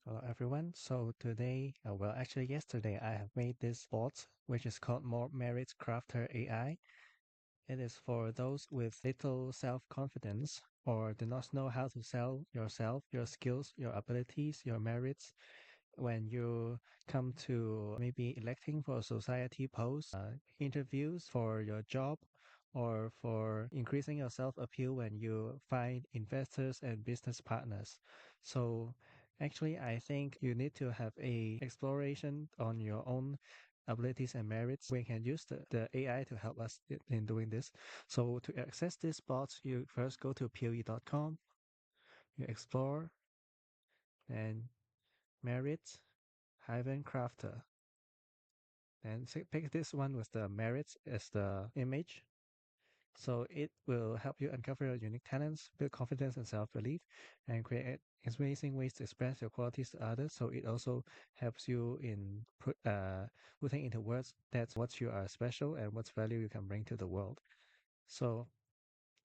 Hello everyone. So today, actually yesterday, I have made this bot which is called More Merit Crafter AI. It is for those with little self-confidence or do not know how to sell yourself, your skills, your abilities, your merits when you come to maybe electing for a society post, interviews for your job, or for increasing your self appeal when you find investors and business partners. So actually, I think you need to have a exploration on your own abilities and merits. We can use the AI to help us in doing this. So to access this bot, you first go to poe.com, you explore, and merits hyphen crafter. And pick this one with the merits as the image. So it will help you uncover your unique talents, build confidence and self-belief, and create amazing ways to express your qualities to others. So it also helps you in putting into words that's what you are special and what value you can bring to the world. So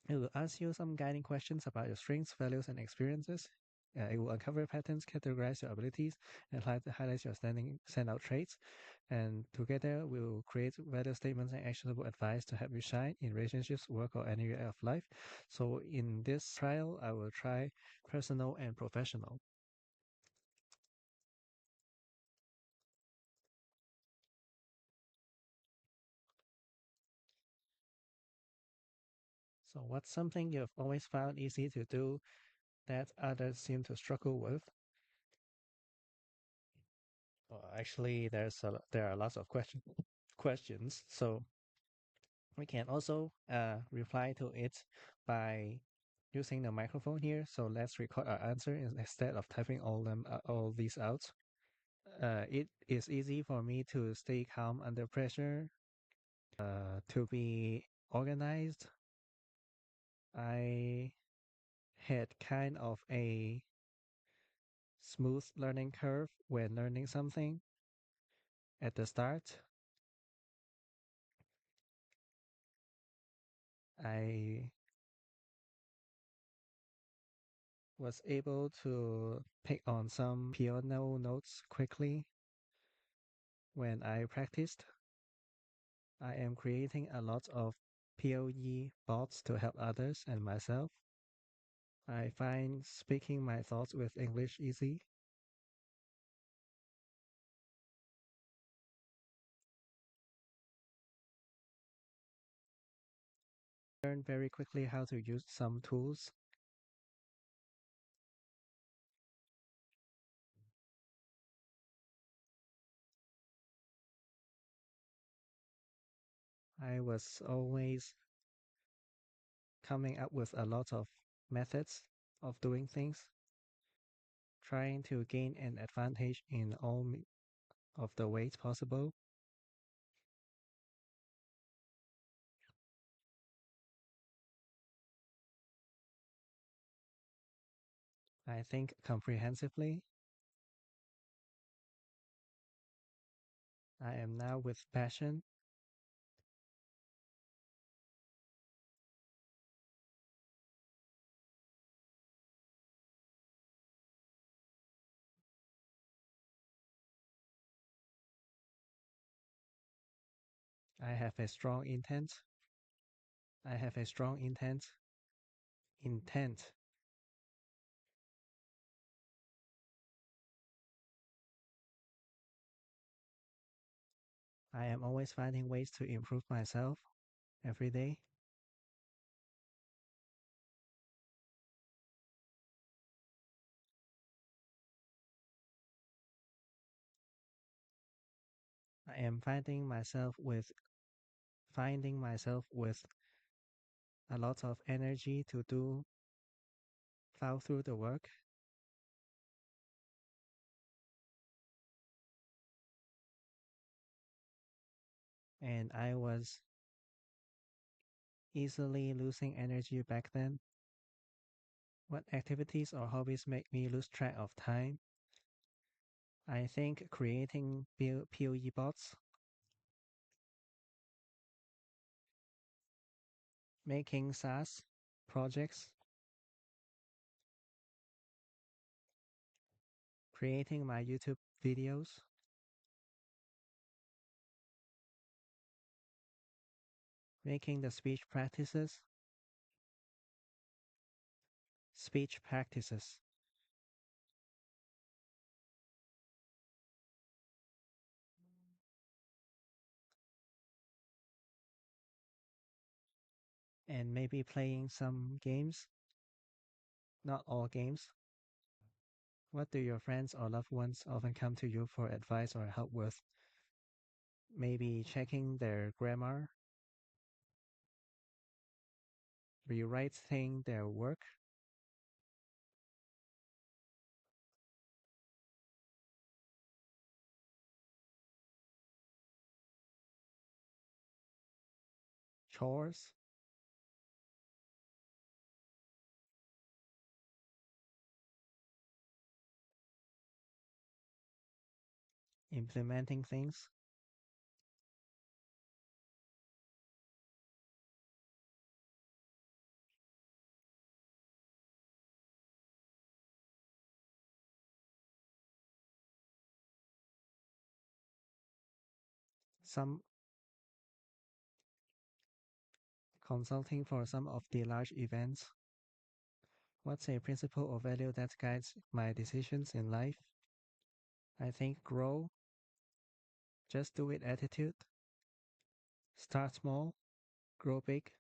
it will ask you some guiding questions about your strengths, values, and experiences. It will uncover patterns, categorize your abilities, and highlight your standout traits. And together, we will create value statements and actionable advice to help you shine in relationships, work, or any area of life. So in this trial, I will try personal and professional. So what's something you've always found easy to do that others seem to struggle with? Well, actually, there are lots of questions. So we can also reply to it by using the microphone here. So let's record our answer instead of typing all these out. It is easy for me to stay calm under pressure, to be organized. I had kind of a smooth learning curve when learning something at the start. I was able to pick on some piano notes quickly when I practiced. I am creating a lot of POE bots to help others and myself. I find speaking my thoughts with English easy. Learn very quickly how to use some tools. I was always coming up with a lot of methods of doing things, trying to gain an advantage in all of the ways possible. I think comprehensively. I am now with passion. I have a strong intent. I have a strong intent. Intent. I am always finding ways to improve myself every day. I am finding myself with a lot of energy to plow through the work. And I was easily losing energy back then. What activities or hobbies make me lose track of time? I think creating POE bots, making SaaS projects, creating my YouTube videos, making the speech practices, and maybe playing some games, not all games. What do your friends or loved ones often come to you for advice or help with? Maybe checking their grammar, rewriting their work, chores, implementing things. Some consulting for some of the large events. What's a principle or value that guides my decisions in life? I think grow, just do it attitude. Start small, grow big.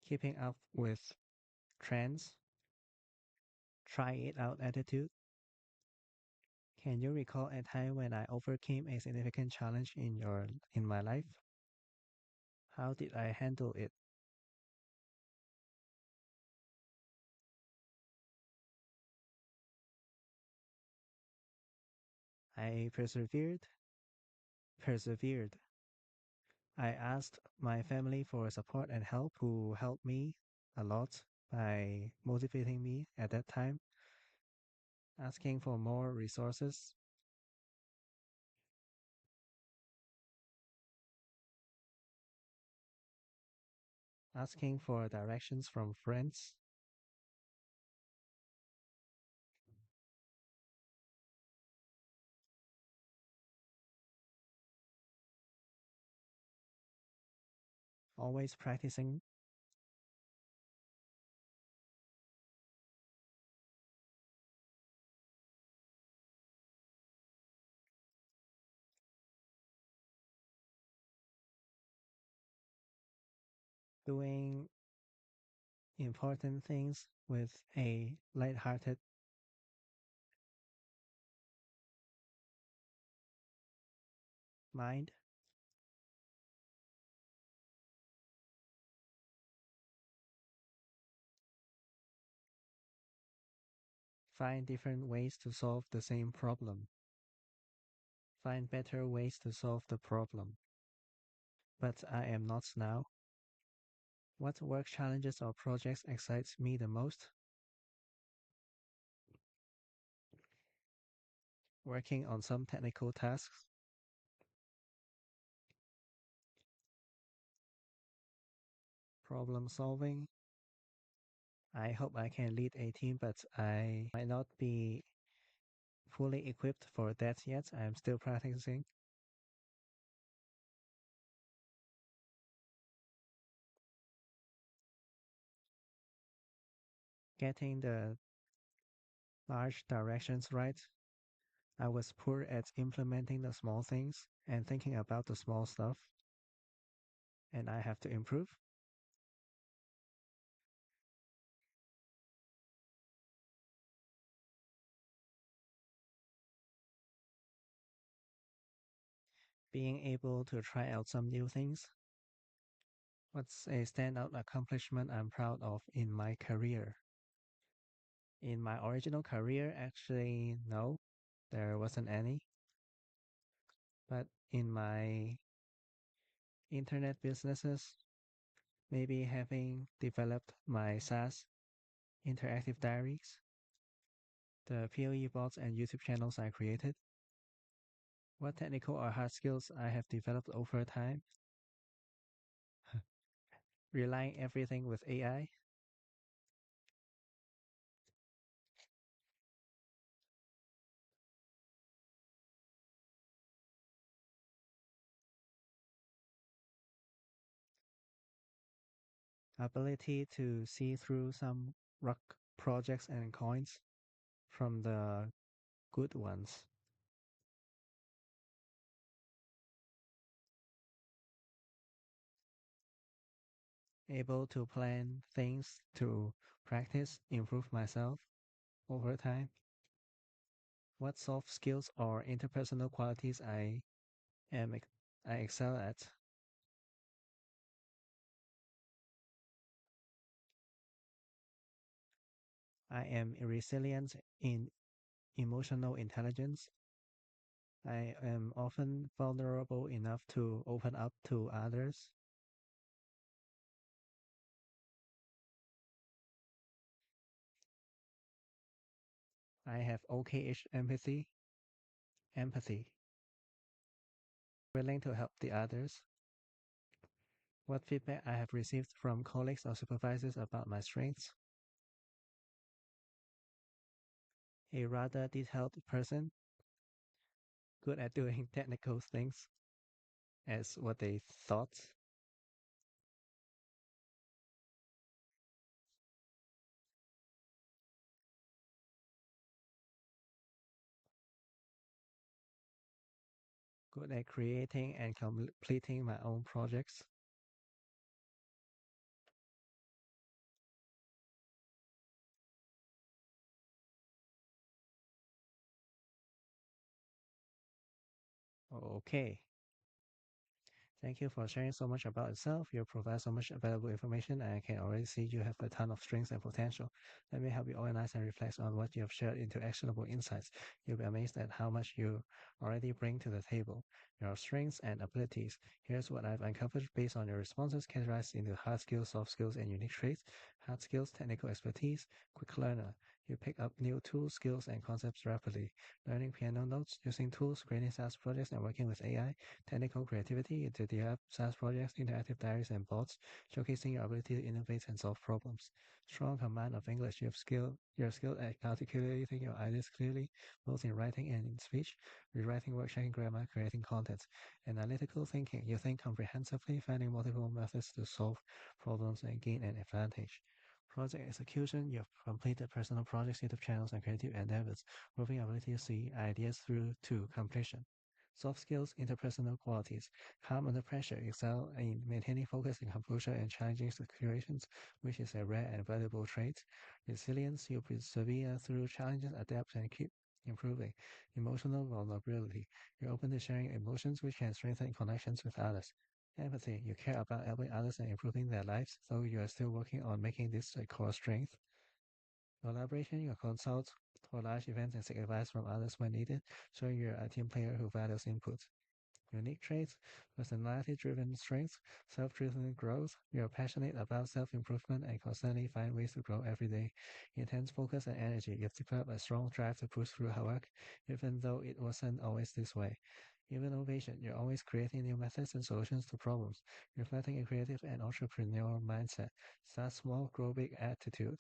Keeping up with trends, try it out attitude. Can you recall a time when I overcame a significant challenge in my life? How did I handle it? I persevered. I asked my family for support and help, who helped me a lot by motivating me at that time, asking for more resources, asking for directions from friends, always practicing, doing important things with a lighthearted mind, find different ways to solve the same problem, find better ways to solve the problem. But I am not now. What work challenges or projects excites me the most? Working on some technical tasks, problem solving. I hope I can lead a team, but I might not be fully equipped for that yet. I'm still practicing. Getting the large directions right. I was poor at implementing the small things and thinking about the small stuff, and I have to improve. Being able to try out some new things. What's a standout accomplishment I'm proud of in my career? In my original career, actually, no, there wasn't any. But in my internet businesses, maybe having developed my SaaS interactive diaries, the POE bots and YouTube channels I created, what technical or hard skills I have developed over time. Relying everything with AI, ability to see through some rock projects and coins from the good ones, able to plan things to practice, improve myself over time. What soft skills or interpersonal qualities am ex- I excel at? I am resilient in emotional intelligence. I am often vulnerable enough to open up to others. I have okay-ish empathy, willing to help the others. What feedback I have received from colleagues or supervisors about my strengths. A rather detailed person, good at doing technical things as what they thought. Good at creating and completing my own projects. Okay. Thank you for sharing so much about yourself. You provide so much valuable information, and I can already see you have a ton of strengths and potential. Let me help you organize and reflect on what you have shared into actionable insights. You'll be amazed at how much you already bring to the table. Your strengths and abilities. Here's what I've uncovered based on your responses categorized into hard skills, soft skills, and unique traits. Hard skills, technical expertise, quick learner. You pick up new tools, skills, and concepts rapidly. Learning piano notes, using tools, creating SaaS projects, and working with AI. Technical creativity into the SaaS projects, interactive diaries, and bots, showcasing your ability to innovate and solve problems. Strong command of English. You're skilled at articulating your ideas clearly, both in writing and in speech, rewriting work, checking grammar, creating content. Analytical thinking. You think comprehensively, finding multiple methods to solve problems and gain an advantage. Project execution. You've completed personal projects, YouTube channels, and creative endeavors, proving your ability to see ideas through to completion. Soft skills, interpersonal qualities. Calm under pressure, excel in maintaining focus and composure in challenging situations, which is a rare and valuable trait. Resilience, you persevere through challenges, adapt, and keep improving. Emotional vulnerability, you're open to sharing emotions, which can strengthen connections with others. Empathy, you care about helping others and improving their lives, though you are still working on making this a core strength. Collaboration, you consult for large events and seek advice from others when needed, showing you're a team player who values input. Unique traits, personality-driven strengths, self-driven growth. You're passionate about self-improvement and constantly find ways to grow every day. Intense focus and energy. You've developed a strong drive to push through hard work, even though it wasn't always this way. Innovation, you're always creating new methods and solutions to problems, reflecting a creative and entrepreneurial mindset. Start small, grow big attitude.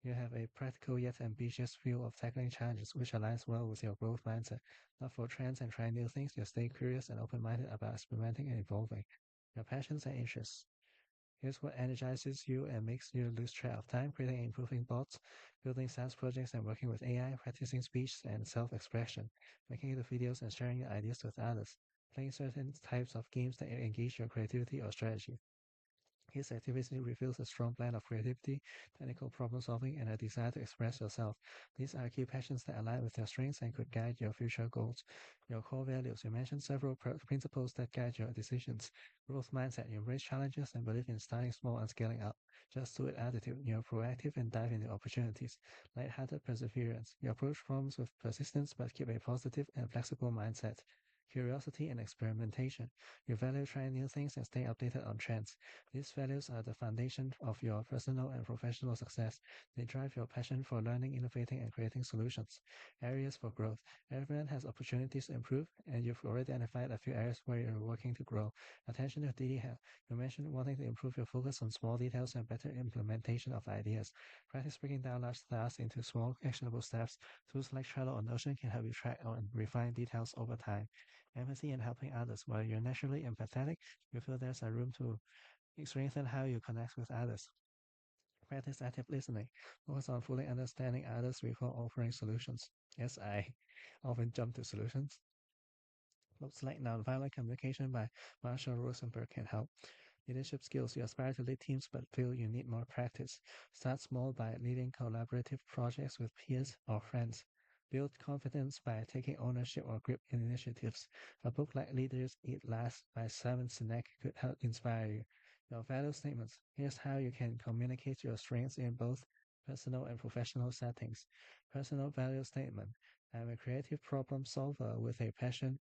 You have a practical yet ambitious view of tackling challenges, which aligns well with your growth mindset. Not for trends and trying new things, you stay curious and open-minded about experimenting and evolving. Your passions and interests. Here's what energizes you and makes you lose track of time, creating and improving bots, building SaaS projects and working with AI, practicing speech and self-expression, making the videos and sharing your ideas with others, playing certain types of games that engage your creativity or strategy. His activity reveals a strong blend of creativity, technical problem solving, and a desire to express yourself. These are key passions that align with your strengths and could guide your future goals. Your core values. You mentioned several principles that guide your decisions. Growth mindset. You embrace challenges and believe in starting small and scaling up. Just do it attitude. You're proactive and dive into opportunities. Lighthearted perseverance. You approach problems with persistence but keep a positive and flexible mindset. curiosity, and experimentation. You value trying new things and staying updated on trends. These values are the foundation of your personal and professional success. They drive your passion for learning, innovating, and creating solutions. Areas for growth. Everyone has opportunities to improve, and you've already identified a few areas where you're working to grow. Attention to detail. You mentioned wanting to improve your focus on small details and better implementation of ideas. Practice breaking down large tasks into small, actionable steps. Tools like Trello or Notion can help you track and refine details over time. Empathy and helping others. While you're naturally empathetic, you feel there's a room to strengthen how you connect with others. Practice active listening. Focus on fully understanding others before offering solutions. Yes, I often jump to solutions. Books like Nonviolent Communication by Marshall Rosenberg can help. Leadership skills. You aspire to lead teams but feel you need more practice. Start small by leading collaborative projects with peers or friends. Build confidence by taking ownership or group initiatives. A book like Leaders Eat Last by Simon Sinek could help inspire you. Your value statements. Here's how you can communicate your strengths in both personal and professional settings. Personal value statement. I'm a creative problem solver with a passion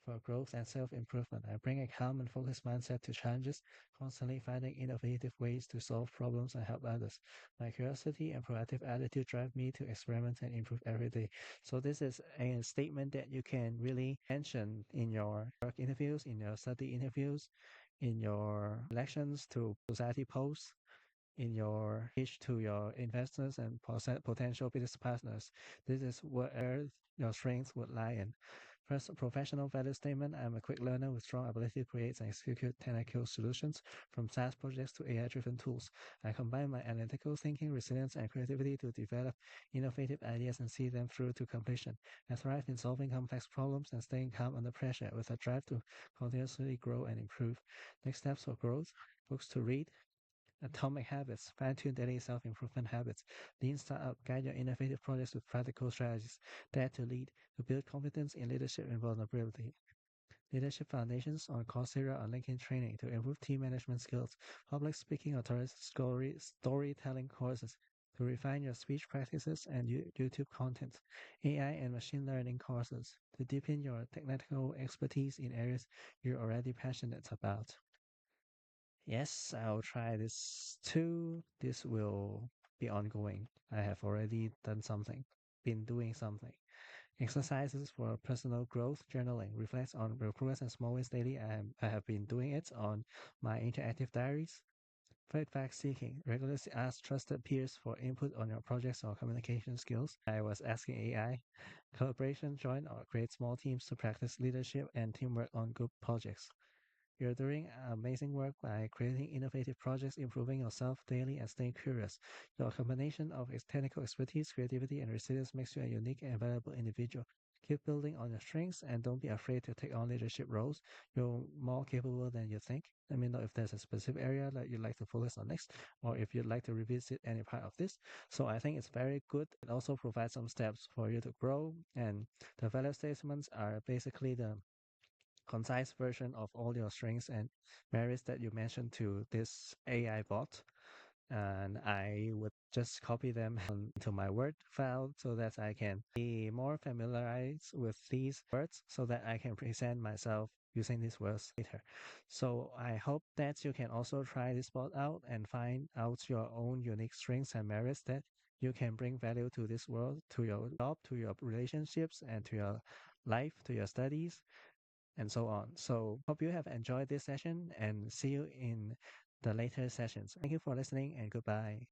for growth and self-improvement. I bring a calm and focused mindset to challenges, constantly finding innovative ways to solve problems and help others. My curiosity and proactive attitude drive me to experiment and improve every day. So this is a statement that you can really mention in your work interviews, in your study interviews, in your elections to society posts, in your pitch to your investors and potential business partners. This is where your strengths would lie in. First, professional value statement. I'm a quick learner with strong ability to create and execute technical solutions from SaaS projects to AI-driven tools. I combine my analytical thinking, resilience, and creativity to develop innovative ideas and see them through to completion. I thrive in solving complex problems and staying calm under pressure with a drive to continuously grow and improve. Next steps for growth. Books to read, Atomic Habits, fine-tune daily self-improvement habits. Lean Startup, guide your innovative projects with practical strategies. Dare to lead, to build confidence in leadership and vulnerability. Leadership Foundations on Coursera or LinkedIn training to improve team management skills. Public speaking or storytelling courses to refine your speech practices and YouTube content. AI and machine learning courses to deepen your technical expertise in areas you're already passionate about. Yes, I'll try this too. This will be ongoing. I have already done something, been doing something. Exercises for personal growth journaling reflects on real progress and small wins daily. I have been doing it on my interactive diaries. Feedback seeking. Regularly ask trusted peers for input on your projects or communication skills. I was asking AI. Collaboration, join or create small teams to practice leadership and teamwork on group projects. You're doing amazing work by creating innovative projects, improving yourself daily, and staying curious. Your combination of technical expertise, creativity, and resilience makes you a unique and valuable individual. Keep building on your strengths and don't be afraid to take on leadership roles. You're more capable than you think. Let me know if there's a specific area that you'd like to focus on next, or if you'd like to revisit any part of this. So I think it's very good. It also provides some steps for you to grow, and the value statements are basically the concise version of all your strengths and merits that you mentioned to this AI bot. And I would just copy them into my Word file so that I can be more familiarized with these words so that I can present myself using these words later. So I hope that you can also try this bot out and find out your own unique strengths and merits that you can bring value to this world, to your job, to your relationships, and to your life, to your studies, and so on. So hope you have enjoyed this session and see you in the later sessions. Thank you for listening and goodbye.